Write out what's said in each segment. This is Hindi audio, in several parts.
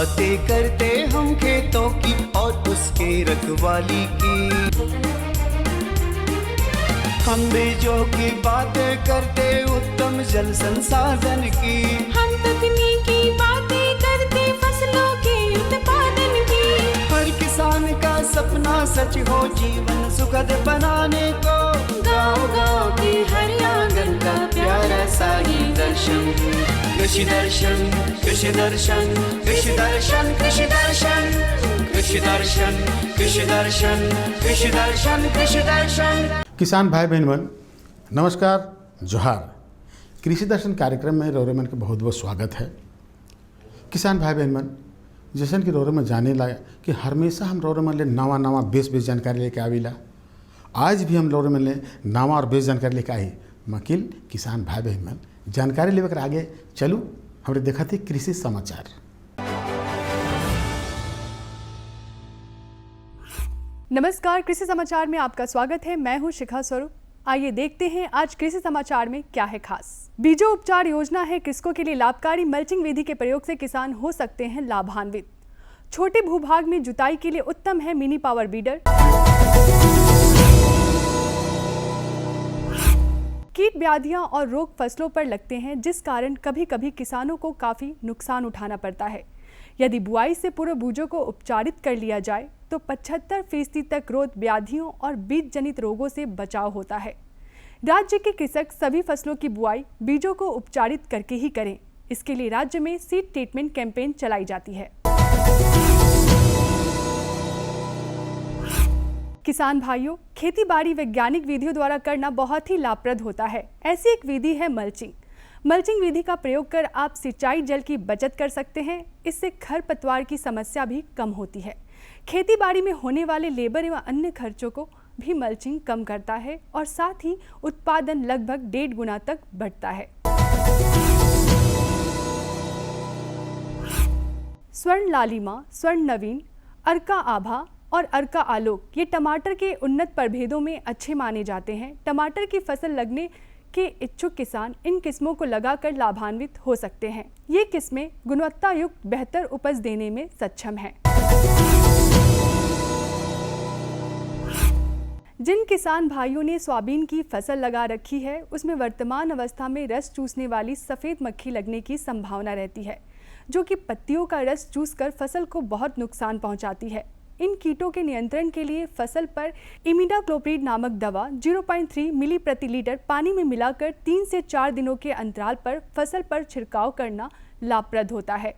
बातें करते हम खेतों की और उसके रखवाली की। हम बीजों की बातें करते उत्तम जल संसाधन की। हम तकनीकी बातें करते फसलों के उत्पादन की। हर किसान का सपना सच हो जीवन सुखद बनाने को। गाँव-गाँव के हर आंगन का प्यारा सा ये दर्शन। कृषि दर्शन, कृषि दर्शन, कृषि दर्शन, कृषि दर्शन, कृषि दर्शन, कृषि दर्शन, कृषि दर्शन, कृषि दर्शन। किसान भाई बहन नमस्कार, जोहार। कृषि दर्शन कार्यक्रम में रोरेमन का बहुत बहुत स्वागत है। किसान भाई बहन जैसन कि रोरेमन जाने लगा कि हमेशा हम रोरेमन ले नवा बेस जानकारी लेके आविला। आज भी हम रोरेमन ले नवा और बेस जानकारी लेके आई। मकिल किसान भाई बहन जानकारी लेकर आगे चलू। हमरे देखा थी कृषि समाचार। नमस्कार, कृषि समाचार में आपका स्वागत है। मैं हूं शिखा स्वरूप। आइए देखते हैं आज कृषि समाचार में क्या है खास। बीजों उपचार योजना है कृषकों के लिए लाभकारी। मल्चिंग विधि के प्रयोग से किसान हो सकते हैं लाभान्वित। छोटे भूभाग में जुताई के लिए उत्तम है मिनी पावर बीडर। कीट व्याधियां और रोग फसलों पर लगते हैं, जिस कारण कभी कभी किसानों को काफी नुकसान उठाना पड़ता है। यदि बुआई से पूर्व बीजों को उपचारित कर लिया जाए तो 75% तक रोग व्याधियों और बीज जनित रोगों से बचाव होता है। राज्य के कृषक सभी फसलों की बुआई बीजों को उपचारित करके ही करें। इसके लिए राज्य में सीड ट्रीटमेंट कैंपेन चलाई जाती है। किसान भाइयों, खेती बाड़ी वैज्ञानिक विधियों द्वारा करना बहुत ही लाभप्रद होता है। ऐसी एक विधि है मल्चिंग। मल्चिंग विधि का प्रयोग कर आप सिंचाई जल की बचत कर सकते हैं। इससे खरपतवार की समस्या भी कम होती है। खेती बाड़ी में होने वाले लेबर एवं अन्य खर्चों को भी मल्चिंग कम करता है और साथ ही उत्पादन लगभग 1.5 गुना तक बढ़ता है। स्वर्ण लालिमा, स्वर्ण नवीन, अर्का आभा और अर्का आलोक ये टमाटर के उन्नत प्रभेदों में अच्छे माने जाते हैं। टमाटर की फसल लगने के इच्छुक किसान इन किस्मों को लगाकर लाभान्वित हो सकते हैं। ये किस्में गुणवत्ता युक्त बेहतर उपज देने में सक्षम हैं। जिन किसान भाइयों ने सोयाबीन की फसल लगा रखी है, उसमें वर्तमान अवस्था में रस चूसने वाली सफ़ेद मक्खी लगने की संभावना रहती है, जो कि पत्तियों का रस चूसकर फसल को बहुत नुकसान पहुंचाती है। इन कीटों के नियंत्रण के लिए फसल पर इमिडाक्लोप्रिड नामक दवा 0.3 मिली प्रति लीटर पानी में मिलाकर 3 से 4 दिनों के अंतराल पर फसल पर छिड़काव करना लाभप्रद होता है।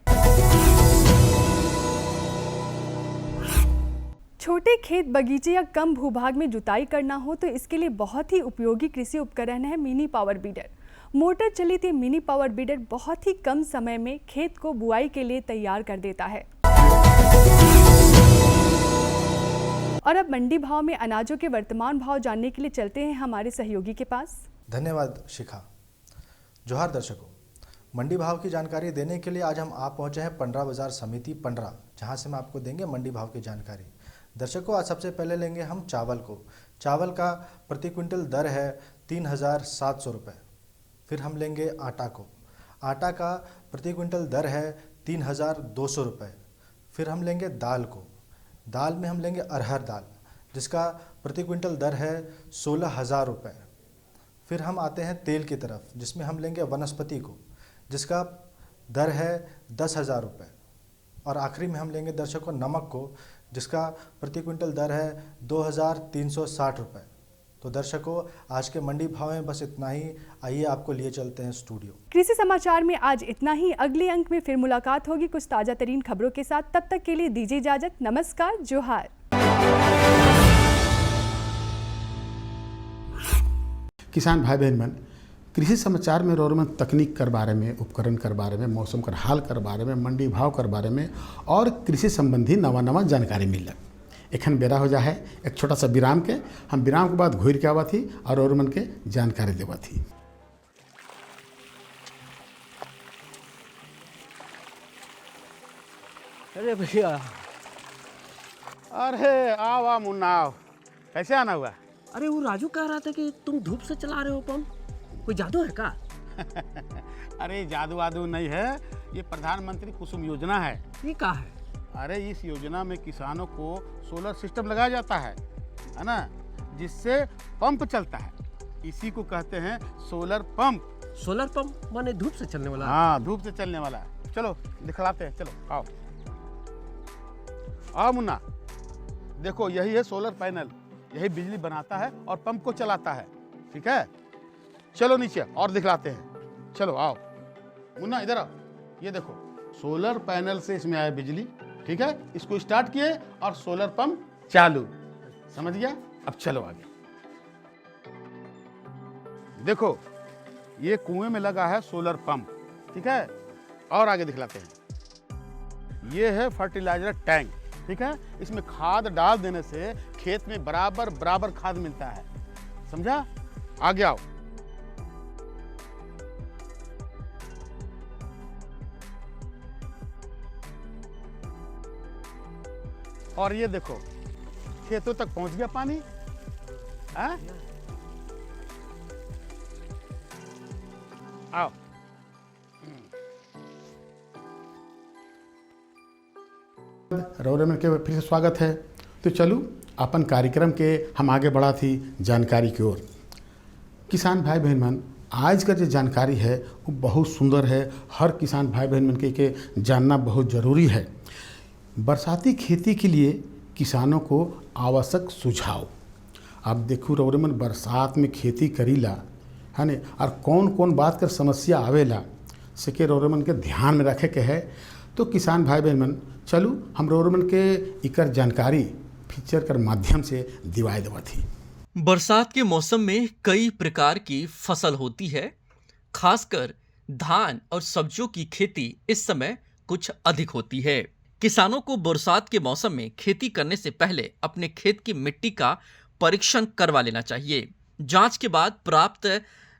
छोटे खेत, बगीचे या कम भूभाग में जुताई करना हो तो इसके लिए बहुत ही उपयोगी कृषि उपकरण है मिनी पावर बीडर। मोटर चलित ये मिनी पावर बीडर बहुत ही कम समय में खेत को बुआई के लिए तैयार कर देता है। और अब मंडी भाव में अनाजों के वर्तमान भाव जानने के लिए चलते हैं हमारे सहयोगी के पास। धन्यवाद शिखा। जोहार दर्शकों, मंडी भाव की जानकारी देने के लिए आज हम आप पहुंचे हैं पंडरा बाजार समिति पंडरा, जहां से हम आपको देंगे मंडी भाव की जानकारी। दर्शकों, आज सबसे पहले लेंगे हम चावल को। चावल का प्रति क्विंटल दर है 3,700 रुपये। फिर हम लेंगे आटा को। आटा का प्रति क्विंटल दर है 3,200 रुपये। फिर हम लेंगे दाल को। दाल में हम लेंगे अरहर दाल, जिसका प्रति क्विंटल दर है 16,000 रुपये। फिर हम आते हैं तेल की तरफ, जिसमें हम लेंगे वनस्पति को, जिसका दर है 10,000 रुपये। और आखिरी में हम लेंगे दर्शकों नमक को, जिसका प्रति क्विंटल दर है 2,360 रुपये। तो दर्शकों, आज के मंडी भाव में बस इतना ही। आइए आपको लिए चलते हैं स्टूडियो। कृषि समाचार में आज इतना ही। अगले अंक में फिर मुलाकात होगी कुछ ताजा तरीन खबरों के साथ। तब तक के लिए दीजिए इजाजत। नमस्कार, जोहार। किसान भाई बहन कृषि समाचार में रोरेमन तकनीक कर बारे में, उपकरण कर बारे में, मौसम कर हाल कर बारे में, मंडी भाव कर बारे में और कृषि संबंधी नवा जानकारी मिलक। एखन बेरा हो जा है एक छोटा सा विराम के। हम विराम के बाद घूर के आवा थी और रोरेमन के जानकारी देवा थी। अरे भैया, अरे आओ आओ मुन्ना आओ। कैसे आना हुआ? अरे वो राजू कह रहा था कि तुम धूप से चला रहे हो पंप। कोई जादू है का? अरे जादू वादू नहीं है, ये प्रधानमंत्री कुसुम योजना है। ये का है? अरे इस योजना में किसानों को सोलर सिस्टम लगाया जाता है ना, जिससे पंप चलता है। इसी को कहते हैं सोलर पंप। सोलर पंप माने धूप से चलने वाला? हाँ, धूप से चलने वाला। चलो दिखलाते हैं, चलो आओ आओ मुन्ना, देखो यही है सोलर पैनल, यही बिजली बनाता है और पंप को चलाता है। ठीक है, चलो नीचे और दिखलाते हैं। चलो आओ मुन्ना, इधर आओ। ये देखो सोलर पैनल से इसमें आया बिजली। ठीक है, इसको स्टार्ट किए और सोलर पंप चालू। समझ गया? अब चलो आगे। देखो ये कुएं में लगा है सोलर पंप। ठीक है, और आगे दिखलाते हैं। ये है फर्टिलाइजर टैंक। ठीक है, इसमें खाद डाल देने से खेत में बराबर बराबर खाद मिलता है। समझा? आगे आओ। और ये देखो खेतों तक पहुंच गया पानी। हाँ? आओ। रोरेमन के फिर से स्वागत है। तो चलू अपन कार्यक्रम के हम आगे बढ़ा थी जानकारी की ओर। किसान भाई बहन मन, आज का जो जानकारी है वो बहुत सुंदर है। हर किसान भाई बहन मन के जानना बहुत ज़रूरी है। बरसाती खेती के लिए किसानों को आवश्यक सुझाव। अब देखो रोरेमन, बरसात में खेती करीला है ने, और कौन कौन बात कर समस्या आवेला से के रोरेमन के ध्यान में रखे के है। तो किसान भाई बहन मन, चलू हम रोरेमन के इकर जानकारी फीचर कर माध्यम से दिवाए देवा थी। बरसात के मौसम में कई प्रकार की फसल होती है। खासकर धान और सब्जियों की खेती इस समय कुछ अधिक होती है। किसानों को बरसात के मौसम में खेती करने से पहले अपने खेत की मिट्टी का परीक्षण करवा लेना चाहिए। जांच के बाद प्राप्त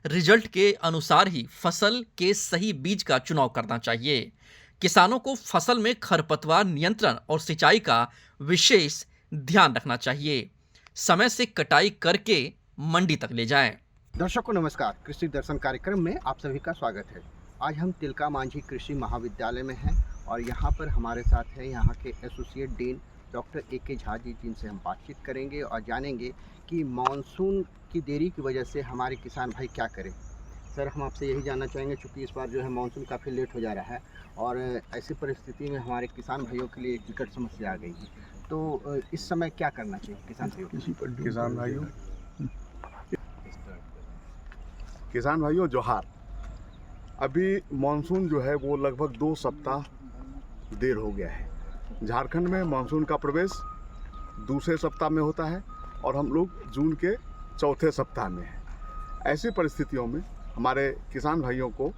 रिजल्ट के अनुसार ही फसल के सही बीज का चुनाव करना चाहिए। किसानों को फसल में खरपतवार नियंत्रण और सिंचाई का विशेष ध्यान रखना चाहिए। समय से कटाई करके मंडी तक ले जाएं। दर्शकों नमस्कार, कृषि दर्शन कार्यक्रम में आप सभी का स्वागत है। आज हम तिलका मांझी कृषि महाविद्यालय में हैं और यहाँ पर हमारे साथ है यहाँ के associate dean doctor A K. Jha ji, जिनसे हम बातचीत करेंगे और जानेंगे कि मानसून की देरी की वजह से हमारे किसान भाई क्या करें। सर, हम आपसे यही जानना चाहेंगे, चूँकि इस बार जो है मानसून काफ़ी लेट हो जा रहा है और ऐसी परिस्थिति में हमारे किसान भाइयों के लिए एक विकट समस्या आ गई है, तो इस समय क्या करना चाहिए किसान भाइयों? किसान भाइयों जोहार। अभी मानसून जो है वो लगभग 2 सप्ताह देर हो गया है। झारखंड में मानसून का प्रवेश दूसरे सप्ताह में होता है और हम लोग जून के चौथे सप्ताह में हैं। ऐसी परिस्थितियों में हमारे किसान भाइयों को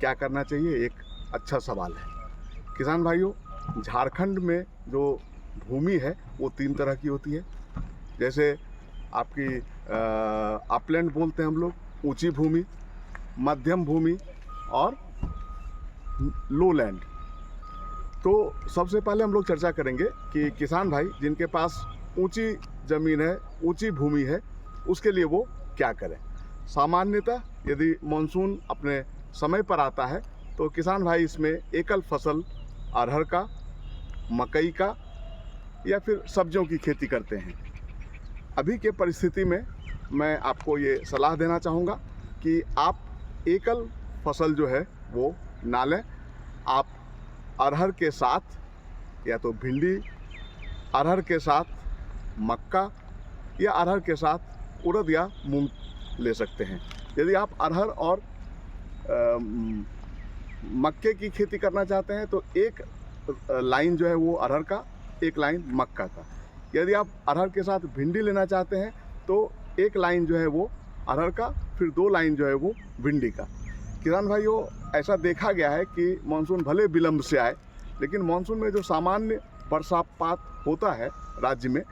क्या करना चाहिए, एक अच्छा सवाल है। किसान भाइयों, झारखंड में जो भूमि है वो 3 तरह की होती है। जैसे आपकी अपलैंड बोलते हैं हम लोग, ऊंची भूमि, मध्यम भूमि और लो लैंड। तो सबसे पहले हम लोग चर्चा करेंगे कि किसान भाई जिनके पास ऊंची ज़मीन है, ऊंची भूमि है, उसके लिए वो क्या करें। सामान्यतः यदि मानसून अपने समय पर आता है तो किसान भाई इसमें एकल फसल अरहर का, मकई का या फिर सब्जियों की खेती करते हैं। अभी के परिस्थिति में मैं आपको ये सलाह देना चाहूँगा कि आप एकल फसल जो है वो ना लें। आप अरहर के साथ या तो भिंडी, अरहर के साथ मक्का या अरहर के साथ उड़द या मूंग ले सकते हैं। यदि आप अरहर और मक्के की खेती करना चाहते हैं तो एक लाइन जो है वो अरहर का, एक लाइन मक्का का। यदि आप अरहर के साथ भिंडी लेना चाहते हैं तो एक लाइन जो है वो अरहर का, फिर 2 लाइन जो है वो भिंडी का। किसान भाइयों, ऐसा देखा गया है कि मानसून भले विलम्ब से आए, लेकिन मानसून में जो सामान्य बरसात होता है राज्य में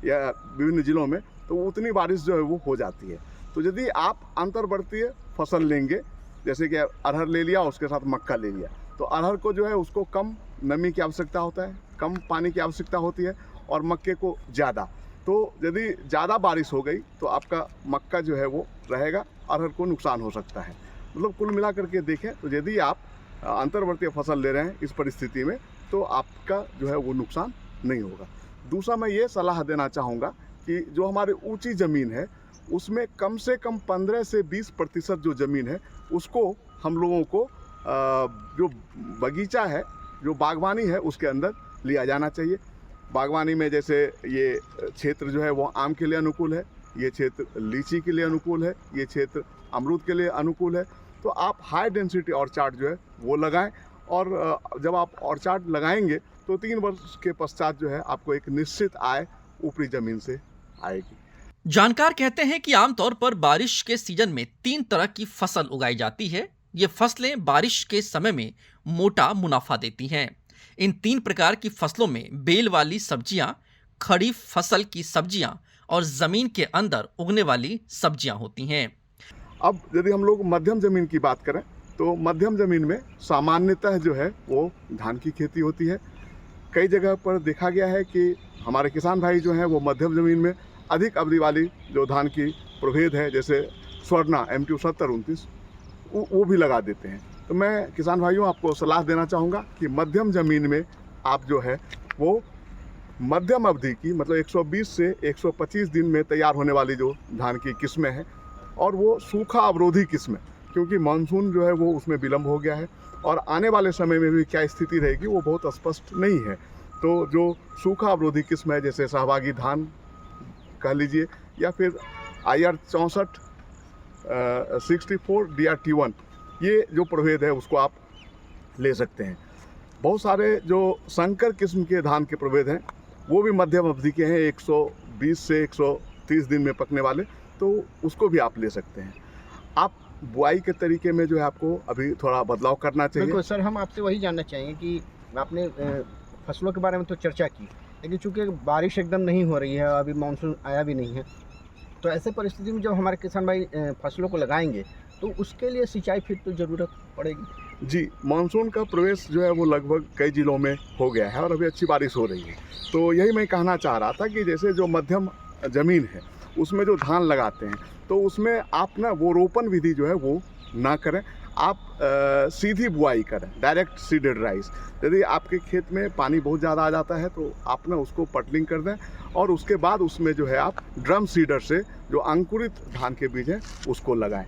या विभिन्न ज़िलों में, तो उतनी बारिश जो है वो हो जाती है। तो यदि आप अंतर्वर्तीय फसल लेंगे, जैसे कि अरहर ले लिया उसके साथ मक्का ले लिया, तो अरहर को जो है उसको कम नमी की आवश्यकता होता है, कम पानी की आवश्यकता होती है, और मक्के को ज़्यादा। तो यदि ज़्यादा बारिश हो गई तो आपका मक्का जो है वो रहेगा, अरहर को नुकसान हो सकता है। मतलब कुल मिलाकर के देखें तो यदि आप अंतर्वर्तीय फसल ले रहे हैं इस परिस्थिति में, तो आपका जो है वो नुकसान नहीं होगा। दूसरा मैं ये सलाह देना चाहूँगा कि जो हमारी ऊंची ज़मीन है उसमें कम से कम 15 से 20% जो ज़मीन है उसको हम लोगों को जो बगीचा है, जो बागवानी है, उसके अंदर लिया जाना चाहिए। बागवानी में जैसे ये क्षेत्र जो है वो आम के लिए अनुकूल है, ये क्षेत्र लीची के लिए अनुकूल है, ये क्षेत्र अमरूद के लिए अनुकूल है। तो आप हाई डेंसिटी ऑर्चार्ड जो है वो लगाएं, और जब आप ऑर्चार्ड लगाएंगे तो 3 वर्ष के पश्चात जो है आपको एक निश्चित आय ऊपरी ज़मीन से आएगी। जानकार कहते हैं कि आमतौर पर बारिश के सीजन में 3 तरह की फसल उगाई जाती है। ये फसलें बारिश के समय में मोटा मुनाफा देती हैं। इन 3 प्रकार की फसलों में बेल वाली सब्जियां, खरीफ फसल की सब्जियां और जमीन के अंदर उगने वाली सब्जियां होती हैं। अब यदि हम लोग मध्यम ज़मीन की बात करें तो मध्यम ज़मीन में सामान्यतः जो है वो धान की खेती होती है। कई जगह पर देखा गया है कि हमारे किसान भाई जो हैं वो मध्यम ज़मीन में अधिक अवधि वाली जो धान की प्रभेद है, जैसे स्वर्णा MTU 7029, वो भी लगा देते हैं। तो मैं किसान भाइयों आपको सलाह देना चाहूँगा कि मध्यम ज़मीन में आप जो है वो मध्यम अवधि की, मतलब 120 से 125 दिन में तैयार होने वाली जो धान की किस्में हैं, और वो सूखा अवरोधी किस्में, क्योंकि मानसून जो है वो उसमें विलम्ब हो गया है और आने वाले समय में भी क्या स्थिति रहेगी वो बहुत स्पष्ट नहीं है। तो जो सूखा अवरोधी किस्म है, जैसे सहभागी धान कह लीजिए, या फिर IR 64 64 DRT1, ये जो प्रभेद है उसको आप ले सकते हैं। बहुत सारे जो संकर किस्म के धान के प्रभेद हैं वो भी मध्यम अवधि के हैं, 120 से 130 दिन में पकने वाले, तो उसको भी आप ले सकते हैं। आप बुआई के तरीके में जो है आपको अभी थोड़ा बदलाव करना चाहिए। बिल्कुल सर, हम आपसे वही जानना चाहेंगे कि आपने फसलों के बारे में तो चर्चा की, लेकिन चूंकि बारिश एकदम नहीं हो रही है, अभी मानसून आया भी नहीं है, तो ऐसे परिस्थिति में जब हमारे किसान भाई फसलों को लगाएंगे तो उसके लिए सिंचाई फिर तो ज़रूरत पड़ेगी। जी, मानसून का प्रवेश जो है वो लगभग कई जिलों में हो गया है और अभी अच्छी बारिश हो रही है। तो यही मैं कहना चाह रहा था कि जैसे जो मध्यम ज़मीन है उसमें जो धान लगाते हैं तो उसमें आप ना वो रोपण विधि जो है वो ना करें, आप सीधी बुआई करें, डायरेक्ट सीडेड राइस। यदि आपके खेत में पानी बहुत ज़्यादा आ जाता है तो आप ना उसको पटलिंग कर दें और उसके बाद उसमें जो है आप ड्रम सीडर से जो अंकुरित धान के बीज हैं उसको लगाएं।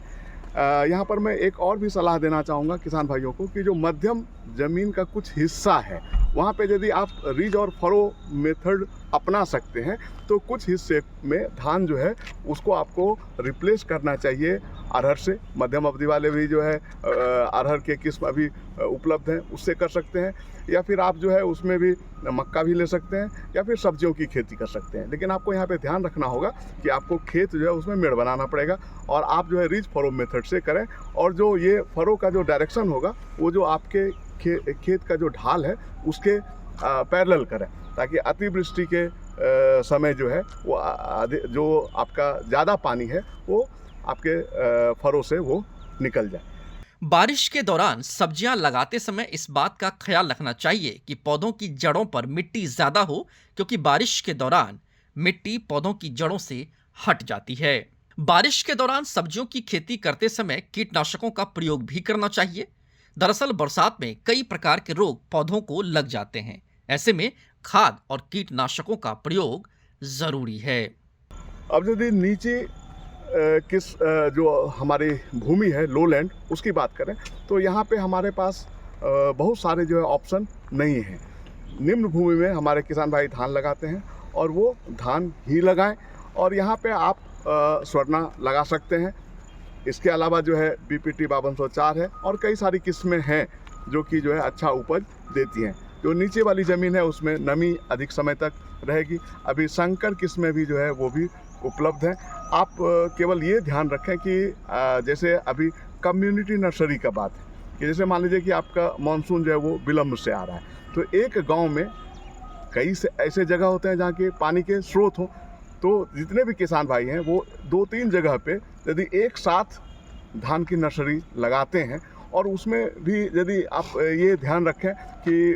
यहाँ पर मैं एक और भी सलाह देना चाहूँगा किसान भाइयों को कि जो मध्यम ज़मीन का कुछ हिस्सा है वहाँ पे यदि आप रीज और फरो मेथड अपना सकते हैं तो कुछ हिस्से में धान जो है उसको आपको रिप्लेस करना चाहिए अरहर से। मध्यम अवधि वाले भी जो है अरहर के किस्म अभी उपलब्ध हैं, उससे कर सकते हैं, या फिर आप जो है उसमें भी मक्का भी ले सकते हैं, या फिर सब्जियों की खेती कर सकते हैं। लेकिन आपको यहाँ पे ध्यान रखना होगा कि आपको खेत जो है उसमें मेड़ बनाना पड़ेगा और आप जो है रीज फरो मेथड से करें, और जो ये फरो का जो डायरेक्शन होगा वो जो आपके खेत का जो ढाल है उसके पैरेलल करें, ताकि अतिवृष्टि के समय जो है वो जो आपका ज़्यादा पानी है वो आपके फरों से वो निकल जाए। बारिश के दौरान सब्जियां लगाते समय इस बात का ख्याल रखना चाहिए कि पौधों की जड़ों पर मिट्टी ज्यादा हो, क्योंकि बारिश के दौरान मिट्टी पौधों की जड़ों से हट जाती है। बारिश के दौरान सब्जियों की खेती करते समय कीटनाशकों का प्रयोग भी करना चाहिए। दरअसल बरसात में कई प्रकार के रोग पौधों को लग जाते हैं, ऐसे में खाद और कीटनाशकों का प्रयोग जरूरी है। अब यदि नीचे जो हमारी भूमि है लोलैंड उसकी बात करें तो यहाँ पे हमारे पास बहुत सारे जो है ऑप्शन नहीं हैं। निम्न भूमि में हमारे किसान भाई धान लगाते हैं और वो धान ही लगाएं, और यहाँ पे आप स्वर्णा लगा सकते हैं। इसके अलावा जो है BPT 5204 है और कई सारी किस्में हैं जो कि जो है अच्छा उपज देती हैं। जो नीचे वाली ज़मीन है उसमें नमी अधिक समय तक रहेगी। अभी संकर किस्में भी जो है वो भी उपलब्ध हैं। आप केवल ये ध्यान रखें कि जैसे अभी कम्युनिटी नर्सरी का बात है कि जैसे मान लीजिए कि आपका मानसून जो है वो विलम्ब से आ रहा है, तो एक गांव में कई से ऐसे जगह होते हैं जहाँ के पानी के स्रोत हों, तो जितने भी किसान भाई हैं वो 2-3 जगह पे यदि एक साथ धान की नर्सरी लगाते हैं, और उसमें भी यदि आप ये ध्यान रखें कि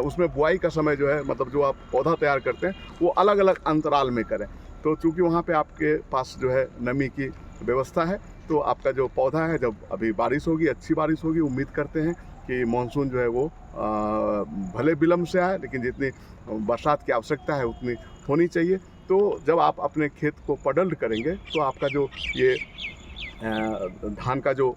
उसमें बुआई का समय जो है, मतलब जो आप पौधा तैयार करते हैं वो अलग अलग अंतराल में करें, तो चूँकि वहाँ पे आपके पास जो है नमी की व्यवस्था है तो आपका जो पौधा है, जब अभी बारिश होगी, अच्छी बारिश होगी, उम्मीद करते हैं कि मानसून जो है वो भले विलम्ब से आए, लेकिन जितनी बरसात की आवश्यकता है उतनी होनी चाहिए। तो जब आप अपने खेत को पडल करेंगे तो आपका जो ये धान का जो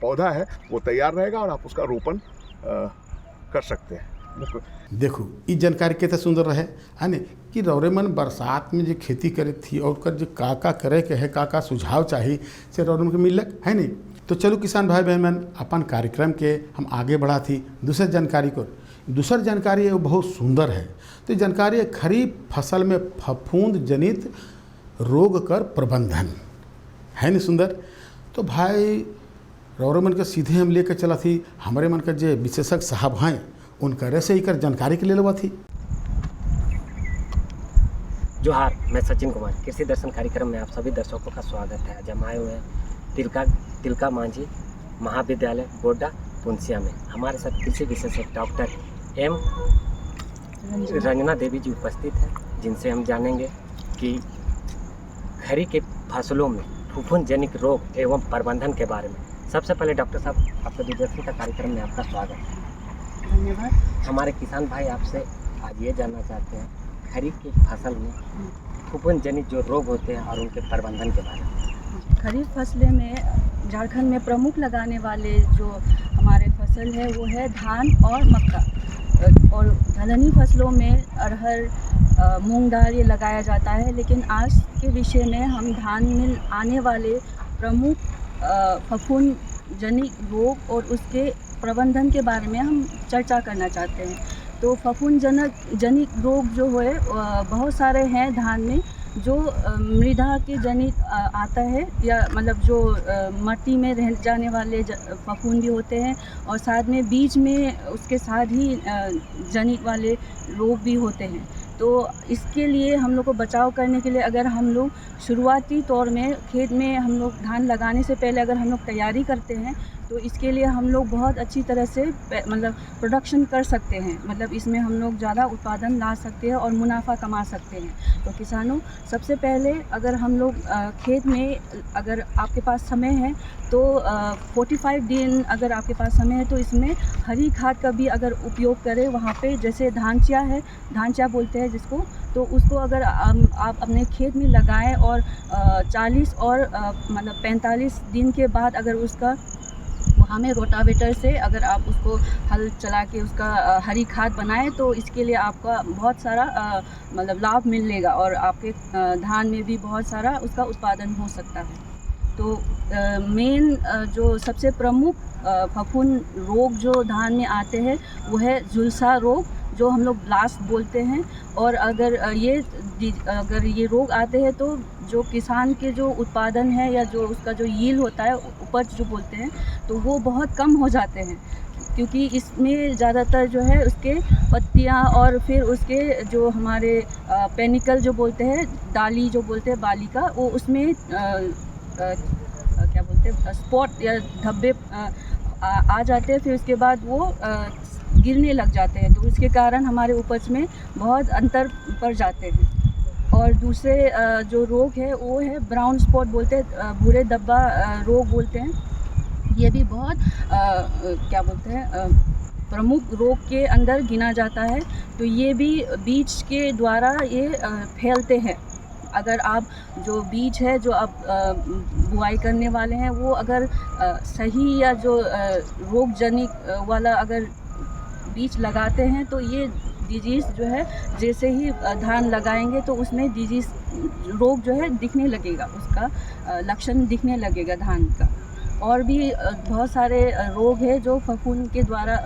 पौधा है वो तैयार रहेगा और आप उसका रोपण कर सकते हैं। देखो ये जानकारी कितना सुंदर रहे है न कि रौरेमन बरसात में जो खेती करे थी और कर जो का करे के है का सुझाव चाहिए से रौरेमन के मिलक है नहीं। तो चलो किसान भाई बहन मन अपन कार्यक्रम के हम आगे बढ़ा थी दूसरे जानकारी को। दूसर जानकारी है वो बहुत सुंदर है। तो जानकारी है खरीफ फसल में फफूंद जनित रोग कर प्रबंधन है नहीं सुंदर। तो भाई रौरेमन के सीधे हम लेकर चला थी हमारे मन का जो विशेषज्ञ साहब हैं उनका से ही कर जानकारी के लिए लगा थी। जोहार, मैं सचिन कुमार, कृषि दर्शन कार्यक्रम में आप सभी दर्शकों का स्वागत है। आज हम आए हुए हैं तिलका मांझी महाविद्यालय गोड्डा पुंसिया में। हमारे साथ कृषि विशेषज्ञ डॉक्टर एम रंजना देवी जी उपस्थित हैं, जिनसे हम जानेंगे कि खरीफ के फसलों में फफूंद जनित रोग एवं प्रबंधन के बारे में। सबसे पहले डॉक्टर साहब, आपका दूरदर्शन का कार्यक्रम में आपका स्वागत है। धन्यवाद। हमारे किसान भाई आपसे आज ये जानना चाहते हैं खरीफ की फसल में फफूंद जनित जो रोग होते हैं और उनके प्रबंधन के बारे में। खरीफ फसलें में झारखंड में प्रमुख लगाने वाले जो हमारे फसल है वो है धान और मक्का। और दलहनी फसलों में अरहर, मूंग दाल ये लगाया जाता है। लेकिन आज के विषय में हम धान में आने वाले प्रमुख फफूंद जनित रोग और उसके प्रबंधन के बारे में हम चर्चा करना चाहते हैं। तो फफूंद जनित रोग जो है बहुत सारे हैं धान में, जो मृदा के जनित आता है या मतलब जो मिट्टी में रह जाने वाले फफूंद भी होते हैं और साथ में बीज में उसके साथ ही जनित वाले रोग भी होते हैं। तो इसके लिए हम लोग को बचाव करने के लिए अगर हम लोग शुरुआती तौर में खेत में हम लोग धान लगाने से पहले अगर हम लोग तैयारी करते हैं तो इसके लिए हम लोग बहुत अच्छी तरह से मतलब प्रोडक्शन कर सकते हैं। मतलब इसमें हम लोग ज़्यादा उत्पादन ला सकते हैं और मुनाफा कमा सकते हैं। तो किसानों, सबसे पहले अगर हम लोग खेत में अगर आपके पास समय है तो 45 दिन अगर आपके पास समय है तो इसमें हरी खाद का भी अगर उपयोग करें। वहाँ पे जैसे धानचिया है, धानचिया बोलते हैं जिसको, तो उसको अगर आप अपने खेत में लगाएं और 40 और मतलब 45 दिन के बाद अगर उसका वहाँ में रोटावेटर से अगर आप उसको हल चला के उसका हरी खाद बनाएं तो इसके लिए आपका बहुत सारा मतलब लाभ मिलेगा और आपके धान में भी बहुत सारा उसका उत्पादन हो सकता है। तो मेन जो सबसे प्रमुख फफूंद रोग जो धान में आते हैं वो है झुलसा रोग, जो हम लोग ब्लास्ट बोलते हैं। और अगर ये रोग आते हैं तो जो किसान के जो उत्पादन है या जो उसका जो यील्ड होता है, उपज जो बोलते हैं, तो वो बहुत कम हो जाते हैं, क्योंकि इसमें ज़्यादातर जो है उसके पत्तियां और फिर उसके जो हमारे पेनिकल जो बोलते हैं, डाली जो बोलते हैं बाली का, वो उसमें क्या बोलते हैं स्पॉट या धब्बे आ जाते हैं। फिर उसके बाद वो गिरने लग जाते हैं, तो इसके कारण हमारे उपज में बहुत अंतर पड़ जाते हैं। और दूसरे जो रोग है वो है ब्राउन स्पॉट बोलते हैं, भूरे धब्बा रोग बोलते हैं। ये भी बहुत क्या बोलते हैं प्रमुख रोग के अंदर गिना जाता है। तो ये भी बीज के द्वारा ये फैलते हैं। अगर आप जो बीज है जो आप बुआई करने वाले हैं वो अगर सही या जो रोग जनित वाला अगर बीज लगाते हैं तो ये डिजीज़ जो है जैसे ही धान लगाएंगे तो उसमें डिजीज़ रोग जो है दिखने लगेगा, उसका लक्षण दिखने लगेगा धान का। और भी बहुत सारे रोग है जो फफूंद के द्वारा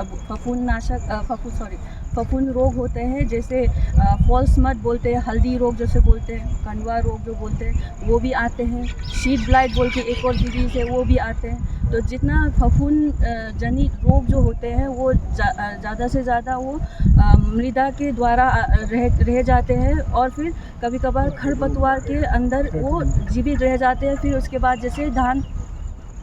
फफूंद रोग होते हैं, जैसे फॉल्स मड बोलते हैं, हल्दी रोग जैसे बोलते हैं, कंडवा रोग जो बोलते हैं वो भी आते हैं। शीट ब्लाइट बोल के एक और डिजीज़ है वो भी आते हैं। तो जितना फफूंद जनित रोग जो होते हैं वो ज़्यादा से ज़्यादा वो मृदा के द्वारा रह जाते हैं और फिर कभी कभार खरपतवार के अंदर वो जीवित रह जाते हैं। फिर उसके बाद जैसे धान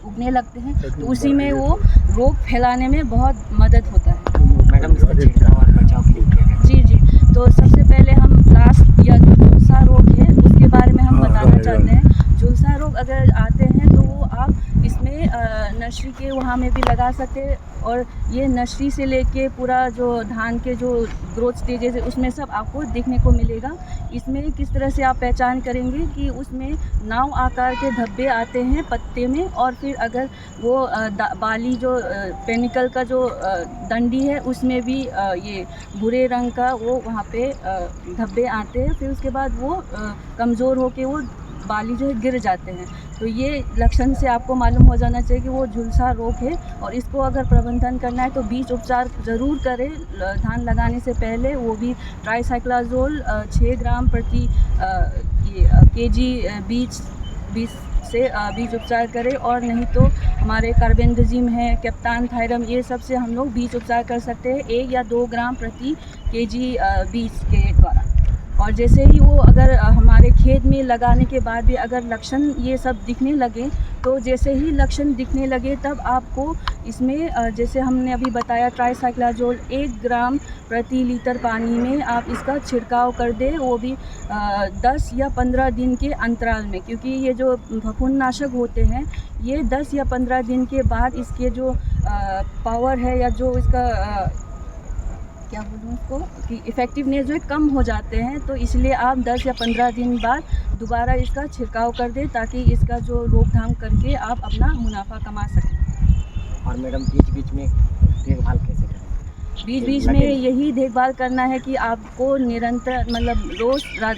उगने लगते हैं तो उसी में वो रोग फैलाने में बहुत मदद होता है। मैडम, इसका छिड़काव और बचाव के लिए क्या करें? जी, तो सबसे पहले हम ब्लास्ट या जो झुलसा रोग है उसके बारे में हम बताना चाहते हैं। झुलसा रोग अगर आते हैं तो वो आप इसमें नर्सरी के वहाँ में भी लगा सकते हैं, और ये नर्सरी से लेके पूरा जो धान के जो ग्रोथ स्टेजेस है उसमें सब आपको देखने को मिलेगा। इसमें किस तरह से आप पहचान करेंगे कि उसमें नाव आकार के धब्बे आते हैं पत्ते में, और फिर अगर वो बाली जो पेनिकल का जो डंडी है उसमें भी ये भूरे रंग का वो वहाँ पे धब्बे आते हैं। फिर उसके बाद वो कमज़ोर होके वो बाली जो है गिर जाते हैं। तो ये लक्षण से आपको मालूम हो जाना चाहिए कि वो झुलसा रोग है, और इसको अगर प्रबंधन करना है तो बीज उपचार ज़रूर करें धान लगाने से पहले। वो भी ट्राइसाइक्लाजोल 6 ग्राम प्रति केजी बीज से बीज उपचार करें, और नहीं तो हमारे कार्बेंडाजिम है, कैप्टान थायरम, ये सब से हम लोग बीज उपचार कर सकते हैं 1 या 2 ग्राम प्रति केजी बीज के द्वारा। और जैसे ही वो अगर हमारे खेत में लगाने के बाद भी अगर लक्षण ये सब दिखने लगे, तो जैसे ही लक्षण दिखने लगे तब आपको इसमें जैसे हमने अभी बताया ट्राइसाइक्लाजोल 1 ग्राम प्रति लीटर पानी में आप इसका छिड़काव कर दें, वो भी 10 या 15 दिन के अंतराल में, क्योंकि ये जो फफूंदनाशक होते हैं ये 10 या 15 दिन के बाद इसके जो पावर है या जो इसका क्या बोलूँ उसको कि इफ़ेक्टिवनेस जो है कम हो जाते हैं। तो इसलिए आप 10 या 15 दिन बाद दोबारा इसका छिड़काव कर दें, ताकि इसका जो रोकथाम करके आप अपना मुनाफा कमा सकें। और मैडम बीच में देखभाल कैसे करें? बीच में यही देखभाल करना है कि आपको निरंतर मतलब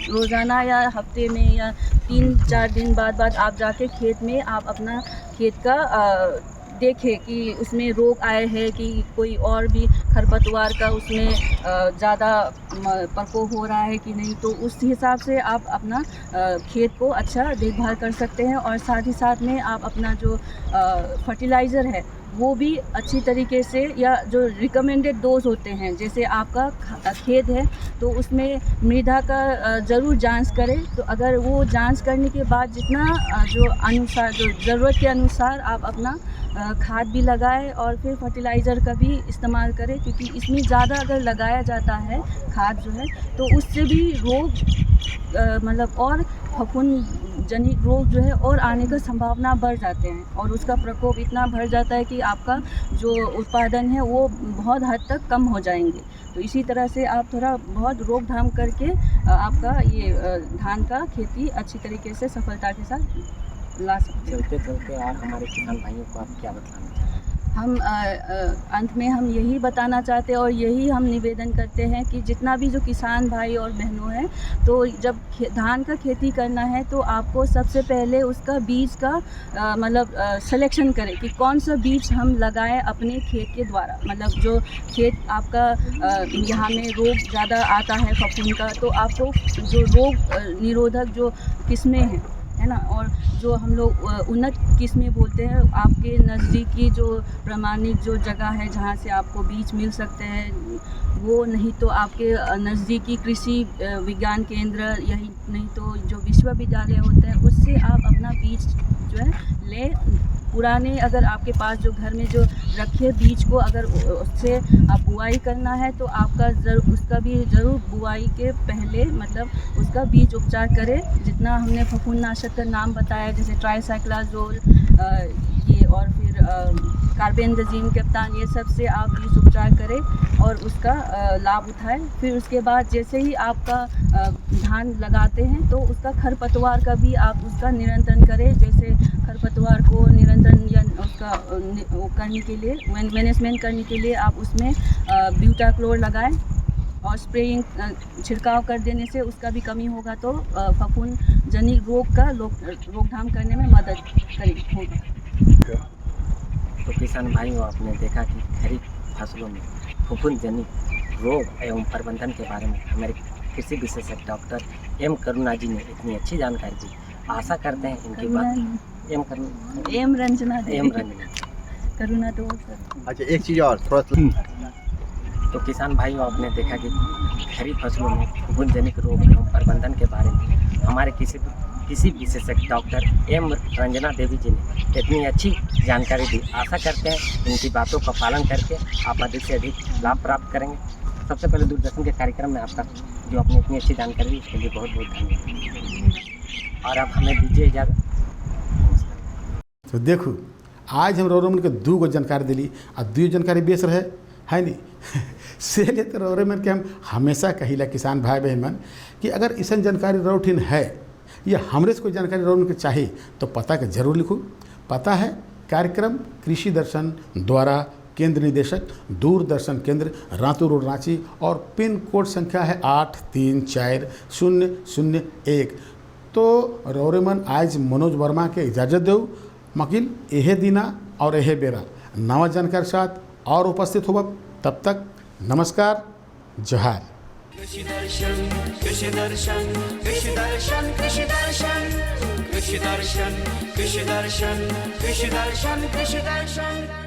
रोज़ाना या हफ्ते में या 3-4 दिन बाद आप जाके खेत में आप अपना खेत का देखें कि उसमें रोग आए हैं कि कोई और भी खरपतवार का उसमें ज़्यादा प्रकोप हो रहा है कि नहीं, तो उस हिसाब से आप अपना खेत को अच्छा देखभाल कर सकते हैं। और साथ ही साथ में आप अपना जो फर्टिलाइज़र है वो भी अच्छी तरीके से, या जो रिकमेंडेड डोज होते हैं, जैसे आपका खेत है तो उसमें मृदा का ज़रूर जांच करें। तो अगर वो जांच करने के बाद जितना जो ज़रूरत के अनुसार आप अपना खाद भी लगाएं, और फिर फर्टिलाइज़र का भी इस्तेमाल करें, क्योंकि इसमें ज़्यादा अगर लगाया जाता है खाद जो है तो उससे भी रोग मतलब और फफूंद जनित रोग जो है और आने का संभावना बढ़ जाते हैं, और उसका प्रकोप इतना बढ़ जाता है कि आपका जो उत्पादन है वो बहुत हद तक कम हो जाएंगे। तो इसी तरह से आप थोड़ा बहुत रोकथाम करके आपका ये धान का खेती अच्छी तरीके से सफलता के साथ ला सकते हैं। चलते और हमारे किसान भाइयों को आप क्या बताना चाहते हैं? हम अंत में हम यही बताना चाहते हैं और यही हम निवेदन करते हैं कि जितना भी जो किसान भाई और बहनों हैं, तो जब धान का खेती करना है तो आपको सबसे पहले उसका बीज का मतलब सिलेक्शन करें कि कौन सा बीज हम लगाएं अपने खेत के द्वारा। मतलब जो खेत आपका यहाँ में रोग ज़्यादा आता है फफूंद का, तो आपको जो रोग निरोधक जो किस्में हैं है ना, और जो हम लोग उन्नत किस्में बोलते हैं, आपके नज़दीकी जो प्रमाणित जो जगह है जहाँ से आपको बीज मिल सकते हैं, वो नहीं तो आपके नज़दीकी कृषि विज्ञान केंद्र, यही नहीं तो जो विश्वविद्यालय होते हैं उससे आप अपना बीज जो है लें। पुराने अगर आपके पास जो घर में जो रखे बीज को अगर उससे आप बुआई करना है तो आपका उसका भी ज़रूर बुआई के पहले मतलब उसका बीज उपचार करें। जितना हमने फफूंदनाशक का नाम बताया जैसे ट्राइसाइक्लाजोल ये और फिर कार्बेंडाजिम, कैप्टान, ये सब से आप बीज उपचार करें और उसका लाभ उठाएं। फिर उसके बाद जैसे ही आपका धान लगाते हैं तो उसका खरपतवार का भी आप उसका नियंत्रण करें। जैसे खरपतवार को नियंत्रण या उसका वो करने के लिए मैनेजमेंट करने के लिए आप उसमें ब्यूटाक्लोर लगाएं और स्प्रेइंग छिड़काव कर देने से उसका भी कमी होगा तो फफूंद जनित रोग का रोकथाम करने में मदद होगा। तो किसान भाइयों, आपने देखा कि खरीफ फसलों में फफूंद जनित रोग एवं प्रबंधन के बारे में हमारे कृषि विशेषज्ञ डॉक्टर एम करुणा जी ने इतनी अच्छी जानकारी दी। आशा करते हैं इनकी बात एम रंजना करुणा तो अच्छा एक चीज़ और थोड़ा तो किसान भाइयों, आपने देखा कि खरीफ फसलों में फफूंद जनित रोग एवं प्रबंधन के बारे में हमारे किसी विशेषज्ञ डॉक्टर एम रंजना देवी जी ने इतनी अच्छी जानकारी दी। आशा करते हैं इनकी बातों का पालन करके आप अधिक से अधिक लाभ प्राप्त करेंगे। सबसे पहले दूरदर्शन के कार्यक्रम में आपका जो अपनी इतनी अच्छी जानकारी दी उसके लिए बहुत बहुत धन्यवाद। और अब हमें दीजिए इजाज़त। तो देखो आज हम रोरेमन के 2 गो जानकारी दिली और 2 जानकारी बेच रहे है नहीं से लिए तो रोरेमन के हम हमेशा कहिला किसान भाई बहन मन कि अगर ऐसा जानकारी रोठिन है या हमरे से कोई जानकारी रोरेमन के चाहिए तो पता के जरूर लिखो। पता है कार्यक्रम कृषि दर्शन द्वारा केंद्र निदेशक दूरदर्शन केंद्र रातू रोड रांची और पिन कोड संख्या है 834001। तो रोरेमन आज मनोज वर्मा के इजाज़त दो मकिल एहे दिना और एहे बेरा नवा जानकारी साथ और उपस्थित होब। तब तक नमस्कार जोहार। कृषि दर्शन कृषि दर्शन कृषि दर्शन कृषि दर्शन कृषि दर्शन कृषि दर्शन कृषि दर्शन कृषि दर्शन।